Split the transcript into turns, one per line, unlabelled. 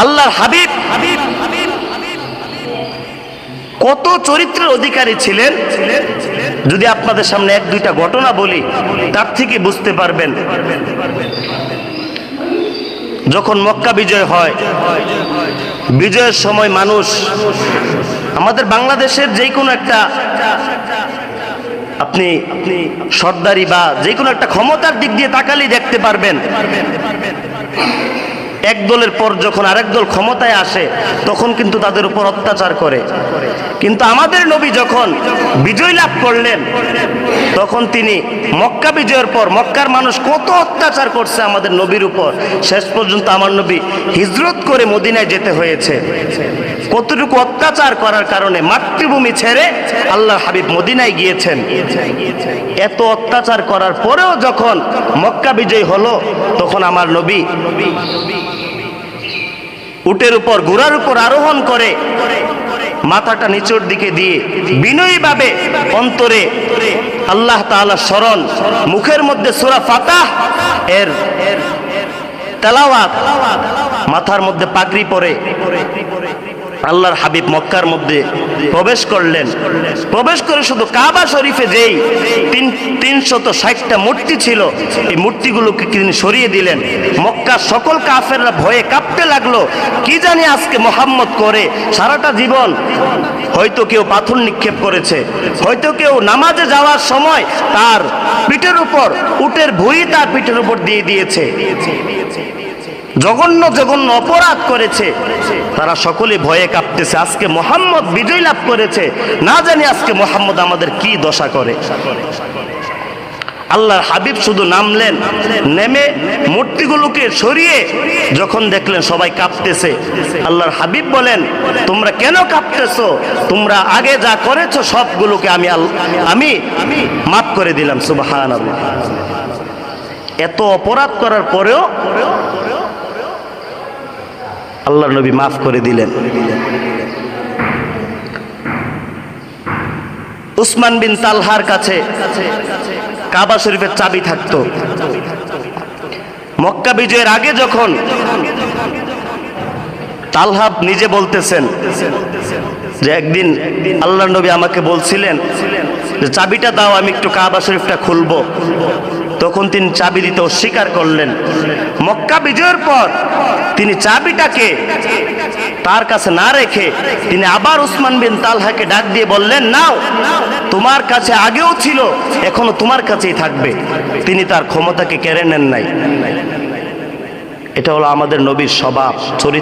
আল্লাহর হাবিব কত চরিত্রের অধিকারী ছিলেন, যদি আপনাদের সামনে এক দুইটা ঘটনা বলি তার থেকে বুঝতে পারবেন। যখন মক্কা বিজয় হয়, বিজয়ের সময় মানুষ আমাদের বাংলাদেশের যে কোনো একটা আপনি সর্দারি বা যে কোনো একটা ক্ষমতার দিক দিয়ে তাকালেই দেখতে পারবেন, এক দলের পর যখন আরেক দল ক্ষমতায় আসে তখন কিন্তু তাদের উপর অত্যাচার করে। কিন্তু আমাদের নবী যখন বিজয় লাভ করলেন তখন তিনি মক্কা বিজয়ের পর মক্কার মানুষ কত অত্যাচার করছে আমাদের নবীর উপর, শেষ পর্যন্ত আমার নবী হিজরত করে মদিনায় যেতে হয়েছে। কতটুকু অত্যাচার করার কারণে মাতৃভূমি ছেড়ে আল্লাহর হাবিব মদিনায় গিয়েছেন। এত অত্যাচার করার পরেও যখন মক্কা বিজয় হলো তখন আমার নবী উটের উপর ঘোড়ার উপর আরোহণ করে মাথাটা নিচের দিকে দিয়ে বিনয়ীভাবে অন্তরে আল্লাহ তাআলা স্মরণ, মুখের মধ্যে সূরা ফাতিহা এর তেলাওয়াত, মাথার মধ্যে পাগড়ি পরে আল্লাহর হাবিব মক্কার মধ্যে প্রবেশ করলেন। প্রবেশ করে শুধু কাবা শরীফে যেই 360টা মূর্তি ছিল এই মূর্তিগুলোকে তিনি সরিয়ে দিলেন। মক্কার সকল কাফেররা ভয়ে কাঁপতে লাগলো, কি জানি আজকে মুহাম্মদ করে। সারাটা জীবন হয়তো কেউ পাথর নিক্ষেপ করেছে, হয়তো কেউ নামাজে যাওয়ার সময় তার পিঠের উপর উটের ভুঁড়ি তার পিঠের উপর দিয়ে দিয়েছে, জঘন্য জঘন্য অপরাধ করেছে। তারা সকলে ভয়ে কাঁপতেছে, আজকে মুহাম্মদ বিজয় লাভ করেছে, না জানি আজকে মুহাম্মদ আমাদের কি দশা করে। আল্লাহর হাবিব শুধু নামলেন, নেমে মূর্তিগুলোকে সরিয়ে যখন দেখলেন সবাই কাঁপতেছে, আল্লাহর হাবিব বলেন, তোমরা কেন কাঁপতেছো? তোমরা আগে যা করেছো সবগুলোকে আমি মাফ করে দিলাম। সুবহানাল্লাহ। এত অপরাধ করার পরেও আল্লাহর নবী মাফ করে দিলেন। উসমান বিন তালহার কাছে কাবা শরীফের চাবি থাকতো। মক্কা বিজয়ের আগে যখন তালহা নিজে বলতেছেন যে একদিন আল্লাহর নবী আমাকে বলছিলেন যে চাবিটা দাও, আমি একটু কাবা শরীফটা খুলবো। তখন তিনি চাবি দিতে অস্বীকার করলেন। মক্কা বিজয়ের পর তিনি চাবিটাকে তার কাছে না রেখে তিনি আবার উসমান বিন তালহাকে ডাক দিয়ে বললেন, নাও, তোমার কাছে আগেও ছিল, এখনো তোমার কাছেই থাকবে। তিনি তার ক্ষমতাকে কেড়ে নেন নাই। এটা হলো আমাদের নবীর স্বভাব, চরিত্র।